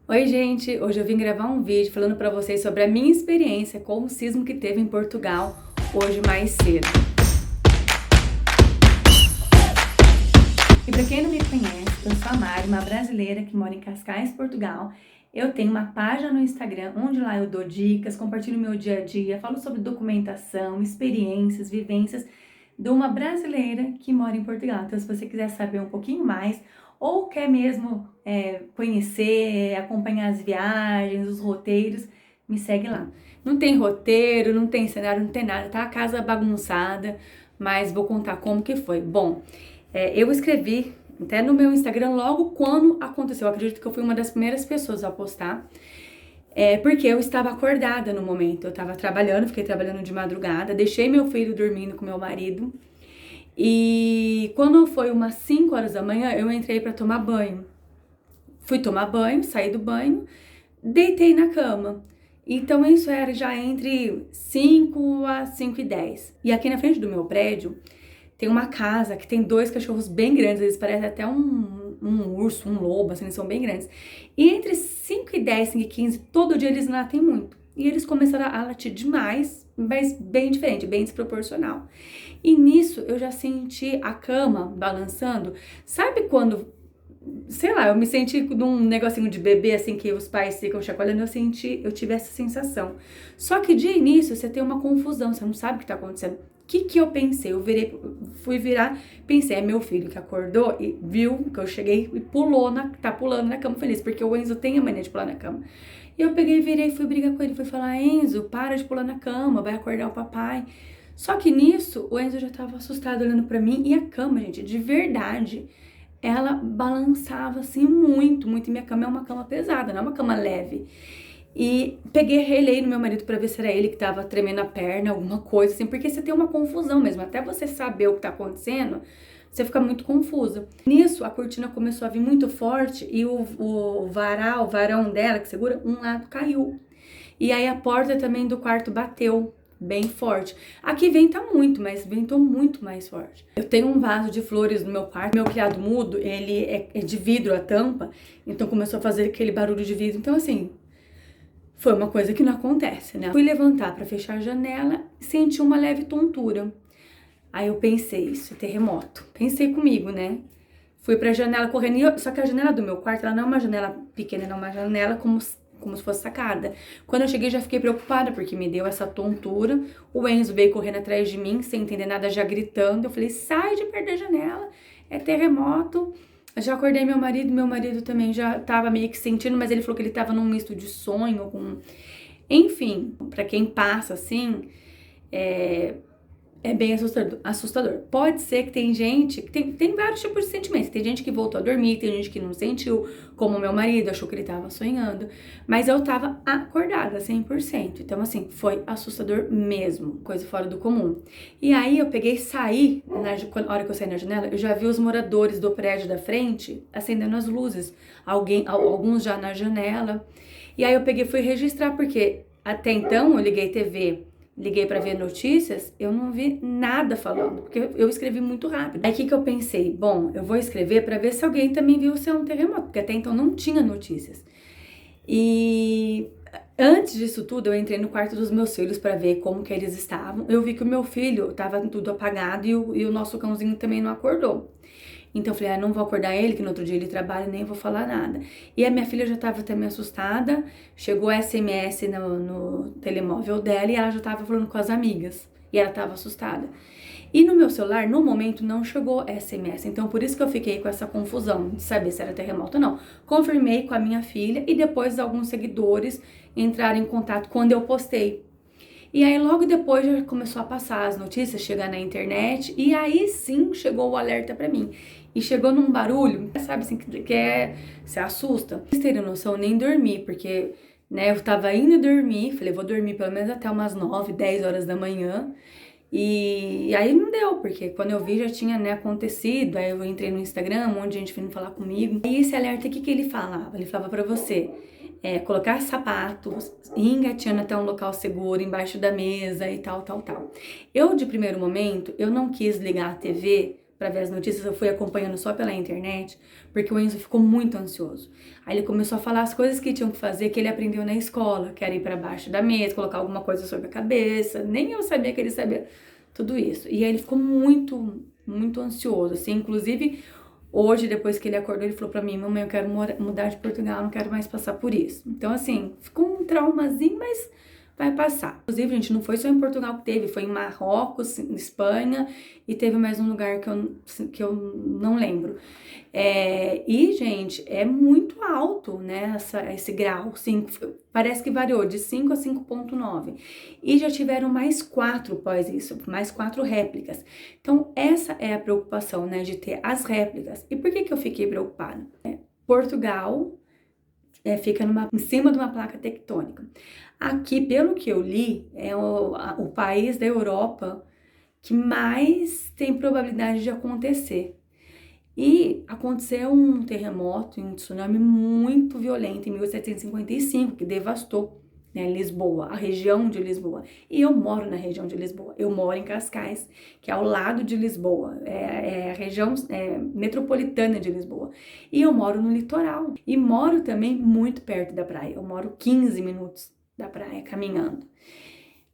Oi, gente! Hoje eu vim gravar um vídeo falando pra vocês sobre a minha experiência com o sismo que teve em Portugal hoje mais cedo. E pra quem não me conhece, eu sou a Mari, uma brasileira que mora em Cascais, Portugal. Eu tenho uma página no Instagram onde lá eu dou dicas, compartilho meu dia a dia, falo sobre documentação, experiências, vivências de uma brasileira que mora em Portugal. Então, se você quiser saber um pouquinho mais ou quer mesmo conhecer, acompanhar as viagens, os roteiros, me segue lá. Não tem roteiro, não tem cenário, não tem nada, tá a casa bagunçada, mas vou contar como que foi. Bom, eu escrevi até no meu Instagram logo quando aconteceu. Eu acredito que eu fui uma das primeiras pessoas a postar. Porque eu estava acordada no momento. Eu estava trabalhando, fiquei trabalhando de madrugada, deixei meu filho dormindo com meu marido. E quando foi umas 5 horas da manhã, eu entrei para tomar banho. Fui tomar banho, saí do banho, deitei na cama. Então isso era já entre 5 a 5 e 10. E aqui na frente do meu prédio tem uma casa que tem 2 cachorros bem grandes, eles parecem até um urso, um lobo, assim, eles são bem grandes. E entre 5 e 10, 5 e 15, todo dia eles latem muito. E eles começaram a latir demais, mas bem diferente, bem desproporcional. E nisso eu já senti a cama balançando. Sabe quando, sei lá, eu me senti num negocinho de bebê, assim, que os pais ficam chacoalhando, eu tive essa sensação. Só que de início você tem uma confusão, você não sabe o que tá acontecendo. O que eu pensei? Fui virar, pensei, é meu filho que acordou e viu que eu cheguei e tá pulando na cama feliz, porque o Enzo tem a mania de pular na cama. E eu peguei, virei, fui brigar com ele, fui falar, Enzo, para de pular na cama, vai acordar o papai. Só que nisso, o Enzo já tava assustado olhando pra mim e a cama, gente, de verdade, ela balançava assim muito, muito. E minha cama é uma cama pesada, não é uma cama leve. E peguei, relei no meu marido pra ver se era ele que tava tremendo a perna, alguma coisa assim, porque você tem uma confusão mesmo. Até você saber o que tá acontecendo, você fica muito confusa. Nisso, a cortina começou a vir muito forte e o varão dela, que segura, um lado caiu. E aí a porta também do quarto bateu bem forte. Aqui venta muito, mas ventou muito mais forte. Eu tenho um vaso de flores no meu quarto. Meu criado mudo, ele é de vidro a tampa, então começou a fazer aquele barulho de vidro. Então assim, foi uma coisa que não acontece, né? Fui levantar para fechar a janela e senti uma leve tontura. Aí eu pensei, isso é terremoto. Pensei comigo, né? Fui pra janela correndo, só que a janela do meu quarto, ela não é uma janela pequena, não é uma janela como se fosse sacada. Quando eu cheguei, já fiquei preocupada, porque me deu essa tontura. O Enzo veio correndo atrás de mim, sem entender nada, já gritando. Eu falei, sai de perto da janela, é terremoto. Eu já acordei meu marido também já tava meio que sentindo, mas ele falou que ele tava num misto de sonho com... Enfim, pra quem passa assim, é bem assustador. Pode ser que tem gente, que tem vários tipos de sentimentos. Tem gente que voltou a dormir, tem gente que não sentiu, como meu marido, achou que ele tava sonhando. Mas eu tava acordada, 100%. Então, assim, foi assustador mesmo, coisa fora do comum. E aí eu peguei e saí, na hora que eu saí na janela, eu já vi os moradores do prédio da frente acendendo as luzes. Alguns já na janela. E aí eu peguei e fui registrar, porque até então eu liguei TV, liguei pra ver notícias, eu não vi nada falando, porque eu escrevi muito rápido. Aí o que eu pensei? Bom, eu vou escrever pra ver se alguém também viu se é um terremoto, porque até então não tinha notícias. E antes disso tudo, eu entrei no quarto dos meus filhos pra ver como que eles estavam. Eu vi que o meu filho tava tudo apagado e o nosso cãozinho também não acordou. Então eu falei, não vou acordar ele, que no outro dia ele trabalha, nem vou falar nada. E a minha filha já tava também assustada, chegou SMS no telemóvel dela e ela já tava falando com as amigas. E ela tava assustada. E no meu celular, no momento, não chegou SMS. Então por isso que eu fiquei com essa confusão de saber se era terremoto ou não. Confirmei com a minha filha e depois alguns seguidores entraram em contato quando eu postei. E aí logo depois já começou a passar as notícias, chegar na internet, e aí sim chegou o alerta pra mim. E chegou num barulho, sabe assim, se assusta. Pra vocês terem noção, eu nem dormi, porque, né, eu tava indo dormir, falei, vou dormir pelo menos até umas 9, 10 horas da manhã. E aí não deu, porque quando eu vi já tinha, né, acontecido, aí eu entrei no Instagram, um monte de gente vindo falar comigo. E esse alerta, o que ele falava? Ele falava pra você... colocar sapatos, ir engateando até um local seguro, embaixo da mesa e tal. Eu, de primeiro momento, eu não quis ligar a TV para ver as notícias, eu fui acompanhando só pela internet, porque o Enzo ficou muito ansioso. Aí ele começou a falar as coisas que tinham que fazer, que ele aprendeu na escola, que era ir para baixo da mesa, colocar alguma coisa sobre a cabeça. Nem eu sabia que ele sabia tudo isso. E aí ele ficou muito, muito ansioso, assim. Inclusive, hoje, depois que ele acordou, ele falou para mim: mamãe, eu quero mudar de Portugal, não quero mais passar por isso. Então, assim, ficou um traumazinho, mas vai passar. Inclusive, gente, não foi só em Portugal que teve, foi em Marrocos, em Espanha, e teve mais um lugar que eu não lembro. E, gente, é muito alto, né, esse grau. Parece que variou de 5 a 5,9. E já tiveram mais 4 após isso, mais 4 réplicas. Então, essa é a preocupação, né, de ter as réplicas. E por que eu fiquei preocupada? Portugal fica em cima de uma placa tectônica. Aqui, pelo que eu li, é o país da Europa que mais tem probabilidade de acontecer. E aconteceu um terremoto e um tsunami muito violento em 1755, que devastou, né, Lisboa, a região de Lisboa. E eu moro na região de Lisboa. Eu moro em Cascais, que é ao lado de Lisboa. É a região metropolitana de Lisboa. E eu moro no litoral. E moro também muito perto da praia. Eu moro 15 minutos da praia, caminhando.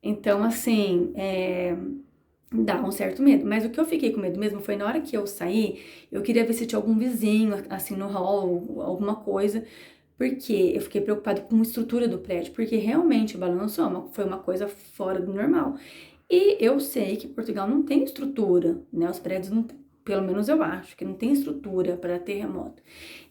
Então, assim, dá um certo medo. Mas o que eu fiquei com medo mesmo foi na hora que eu saí, eu queria ver se tinha algum vizinho, assim, no hall, alguma coisa, porque eu fiquei preocupada com a estrutura do prédio, porque realmente balançou, foi uma coisa fora do normal. E eu sei que Portugal não tem estrutura, né? Os prédios não, pelo menos eu acho, que não tem estrutura para terremoto.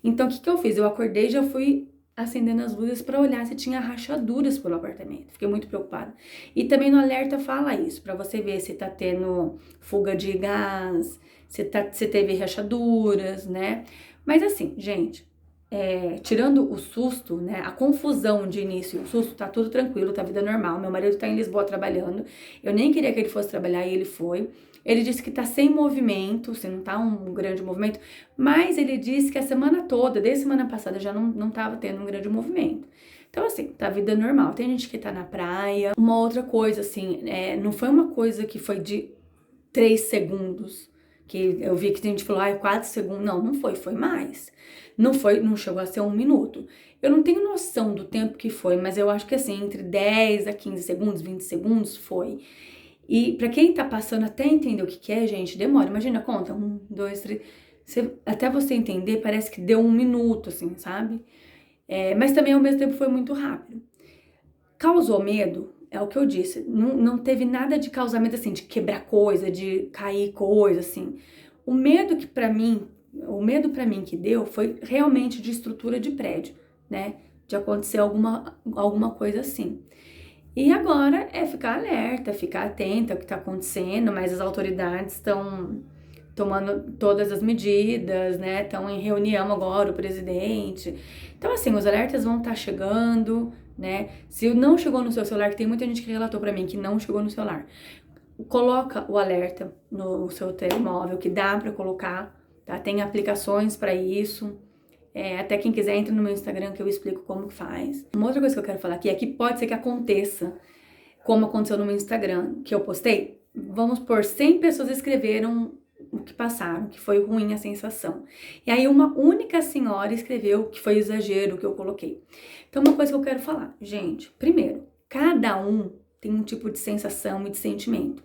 Então, o que eu fiz? Eu acordei e já fui acendendo as luzes para olhar se tinha rachaduras pelo apartamento. Fiquei muito preocupada. E também no alerta fala isso, para você ver se tá tendo fuga de gás, se teve rachaduras, né? Mas assim, gente, tirando o susto, né, a confusão de início e o susto, tá tudo tranquilo, tá vida normal. Meu marido tá em Lisboa trabalhando. Eu nem queria que ele fosse trabalhar e ele foi. Ele disse que tá sem movimento, se não tá um grande movimento, mas ele disse que a semana toda, desde semana passada, já não tava tendo um grande movimento. Então, assim, tá vida normal. Tem gente que tá na praia. Uma outra coisa, assim, não foi uma coisa que foi de 3 segundos, que eu vi que tem gente que falou, 4 segundos. Não foi mais. Não chegou a ser 1 minuto. Eu não tenho noção do tempo que foi, mas eu acho que assim, entre 10 a 15 segundos, 20 segundos foi. E pra quem tá passando até entender o que é, gente, demora. Imagina, conta, 1, 2, 3. Até você entender, parece que deu 1 minuto, assim, sabe? Mas também ao mesmo tempo foi muito rápido. Causou medo, é o que eu disse. Não teve nada de causar medo, assim, de quebrar coisa, de cair coisa, assim. O medo pra mim que deu foi realmente de estrutura de prédio, né? De acontecer alguma coisa assim. E agora é ficar alerta, ficar atenta ao que está acontecendo, mas as autoridades estão tomando todas as medidas, né? Estão em reunião agora, o presidente. Então, assim, os alertas vão estar chegando, né? Se não chegou no seu celular, que tem muita gente que relatou para mim que não chegou no celular, coloca o alerta no seu telemóvel, que dá para colocar, tá? Tem aplicações para isso. Até quem quiser, entra no meu Instagram que eu explico como que faz. Uma outra coisa que eu quero falar aqui é que pode ser que aconteça, como aconteceu no meu Instagram, que eu postei. Vamos por 100 pessoas escreveram o que passaram, que foi ruim a sensação. E aí uma única senhora escreveu que foi exagero o que eu coloquei. Então uma coisa que eu quero falar, gente, primeiro, cada um tem um tipo de sensação e de sentimento.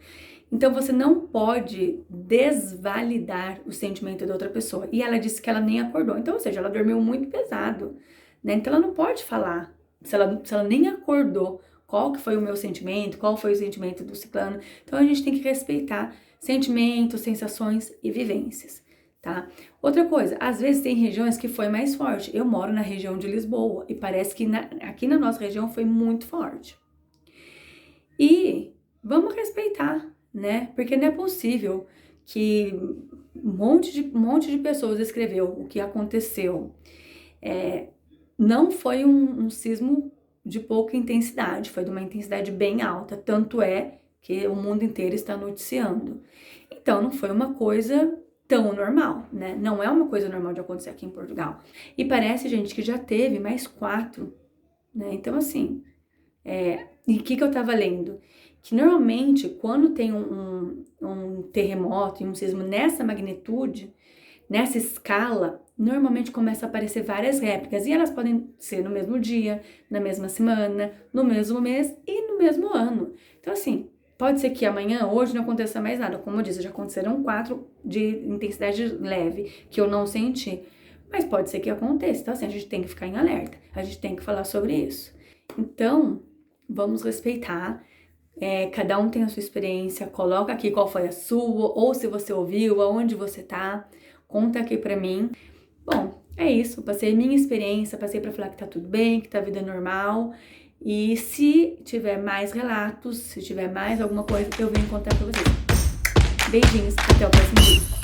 Então você não pode desvalidar o sentimento da outra pessoa. E ela disse que ela nem acordou. Então, ou seja, ela dormiu muito pesado, né? Então ela não pode falar, se ela nem acordou, qual que foi o meu sentimento, qual foi o sentimento do ciclano. Então a gente tem que respeitar sentimentos, sensações e vivências, tá? Outra coisa, às vezes tem regiões que foi mais forte. Eu moro na região de Lisboa e parece que aqui na nossa região foi muito forte. E vamos respeitar, né? Porque não é possível que um monte de pessoas escreveu o que aconteceu. Não foi um sismo de pouca intensidade, foi de uma intensidade bem alta, tanto é que o mundo inteiro está noticiando. Então, não foi uma coisa tão normal, né? Não é uma coisa normal de acontecer aqui em Portugal. E parece, gente, que já teve mais 4, né? Então, assim, e o que eu tava lendo? que normalmente quando tem um terremoto e um sismo nessa magnitude, nessa escala, normalmente começa a aparecer várias réplicas e elas podem ser no mesmo dia, na mesma semana, no mesmo mês e no mesmo ano. Então assim, pode ser que amanhã, hoje não aconteça mais nada. Como eu disse, já aconteceram 4 de intensidade leve que eu não senti. Mas pode ser que aconteça. Então, assim, a gente tem que ficar em alerta. A gente tem que falar sobre isso. Então, vamos respeitar. Cada um tem a sua experiência. Coloca aqui qual foi a sua, ou se você ouviu, aonde você tá. Conta aqui pra mim. Bom, é isso. Passei minha experiência, passei pra falar que tá tudo bem, que tá vida normal. E se tiver mais relatos, se tiver mais alguma coisa, eu venho contar pra vocês. Beijinhos, até o próximo vídeo.